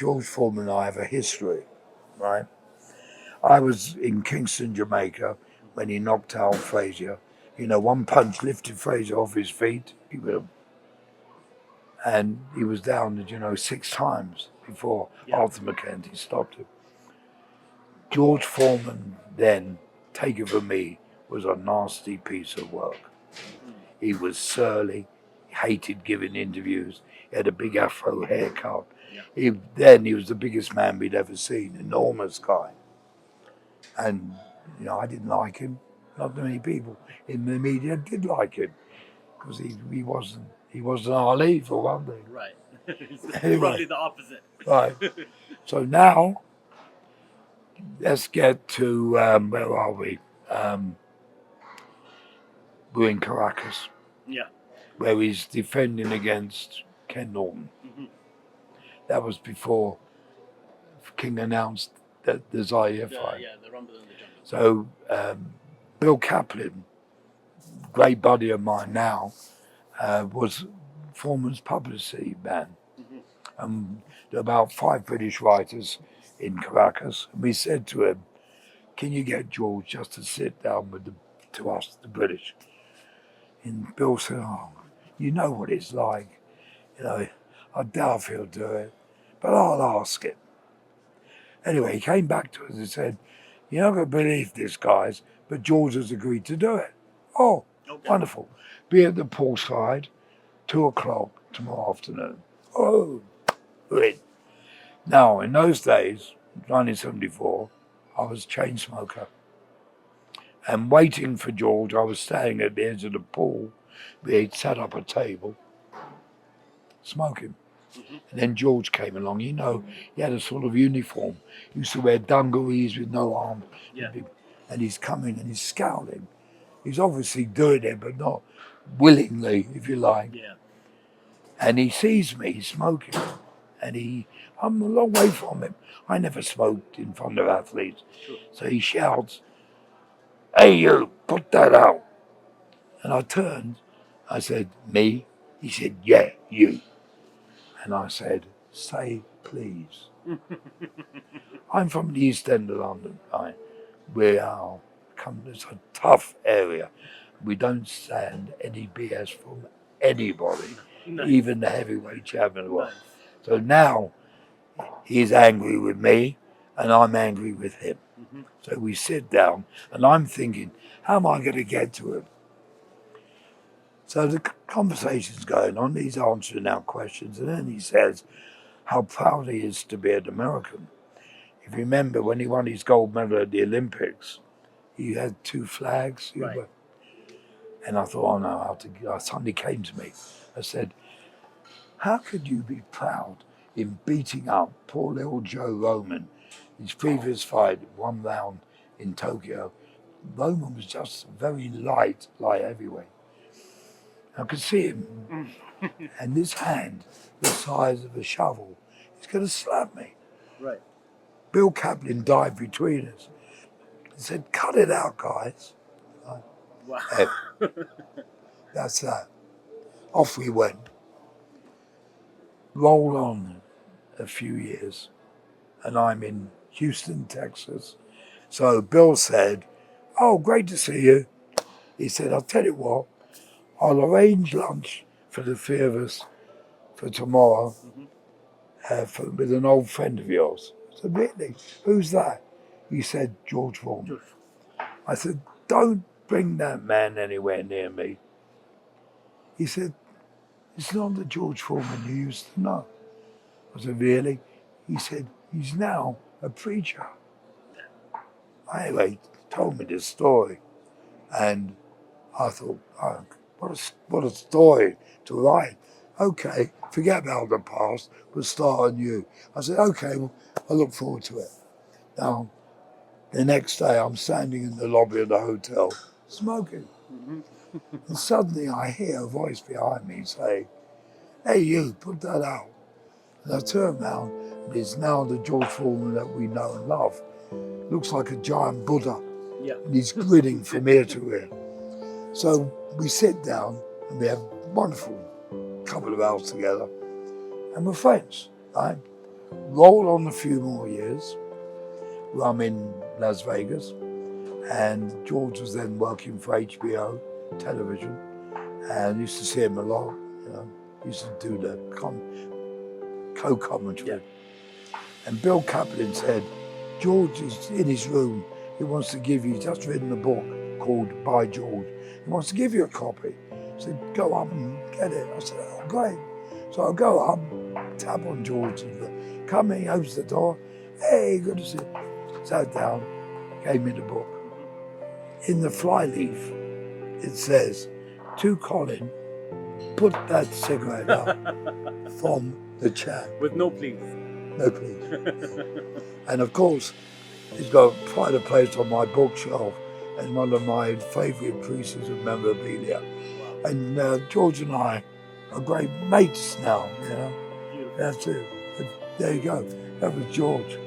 George Foreman and I have a history, right? I was in Kingston, Jamaica, when he knocked out Frazier. You know, one punch lifted Frazier off his feet. And he was down, 6 times before Arthur McKenzie stopped him. George Foreman then, take it from me, was a nasty piece of work. He was surly, he hated giving interviews, he had a big afro haircut. He was the biggest man we'd ever seen, enormous guy. And, I didn't like him. Not many people in the media did like him, because he wasn't Ali, for one thing. Right. Anyway, roughly the opposite. Right. So now, let's get to, where are we? We're in Caracas. Yeah. Where he's defending against Ken Norton. Mm-hmm. That was before King announced that the Zaire fight. Yeah, the Rumble in the Jungle. So Bill Kaplan, great buddy of mine now, was Foreman's publicity man. Mm-hmm. There are about 5 British writers in Caracas. And we said to him, can you get George just to sit down to us, the British? And Bill said, oh, you know what it's like. I doubt if he'll do it, but I'll ask him. Anyway, he came back to us and said, you're not going to believe this, guys, but George has agreed to do it. Oh, okay. Wonderful. Be at the poolside, 2:00 tomorrow afternoon. Oh, we're in. Now, in those days, 1974, I was a chain smoker. And waiting for George, I was standing at the edge of the pool where he'd set up a table, smoking. Mm-hmm. And then George came along. He had a sort of uniform. He used to wear dungarees with no arms. Yeah. And he's coming and he's scowling. He's obviously doing it, but not willingly, if you like. Yeah. And he sees me smoking. And I'm a long way from him. I never smoked in front of athletes. Sure. So he shouts, hey, you, put that out. And I turned. I said, me? He said, yeah, you. And I said, say please. I'm from the East End of London. Right? It's a tough area. We don't stand any BS from anybody, nice. Even the heavyweight champion of the world. Nice. So now he's angry with me and I'm angry with him. Mm-hmm. So we sit down and I'm thinking, how am I going to get to him? So the conversation's going on, he's answering our questions, and then he says how proud he is to be an American. If you remember, when he won his gold medal at the Olympics, he had 2 flags. Right. And I thought, oh no, suddenly came to me. I said, how could you be proud in beating up poor little Joe Roman? His previous fight, 1 round in Tokyo, Roman was just very light heavyweight. I could see him, and this hand, the size of a shovel, he's going to slap me. Right. Bill Kaplan dived between us. He said, cut it out, guys. Wow. That's that. Off we went. Roll on a few years, and I'm in Houston, Texas. So Bill said, oh, great to see you. He said, I'll tell you what, I'll arrange lunch for the 3 of us for tomorrow with an old friend of yours. I said, really? Who's that? He said, George Foreman. I said, don't bring that man anywhere near me. He said, it's not the George Foreman you used to know. I said, really? He said, he's now a preacher. Anyway, he told me this story. And I thought, oh, what a story to write. Okay, forget about the past, we'll start anew. I said, okay, well, I look forward to it. Now, the next day I'm standing in the lobby of the hotel smoking. And suddenly I hear a voice behind me say, hey you, put that out. And I turn around and it's now the George Foreman that we know and love. Looks like a giant Buddha. Yeah. And he's grinning from ear to ear. So we sit down and we have a wonderful couple of hours together and we're friends, right? roll on a few more years. I'm in Las Vegas, and George was then working for HBO television, and used to see him a lot. Used to do the co-commentary. And Bill Kaplan said, George is in his room. He wants to give you, he's just written a book called By George. He wants to give you a copy. He said, go up and get it. I said, oh, great. So I go up, tap on George, and come in, he opens the door. Hey, good to see you. Sat down, gave me the book. In the flyleaf, it says, to Colin, put that cigarette up from the chair. With no please. No please. And of course, he's got pride of place on my bookshelf and one of my favourite pieces of memorabilia. And George and I are great mates now, Beautiful. That's it. But there you go. That was George.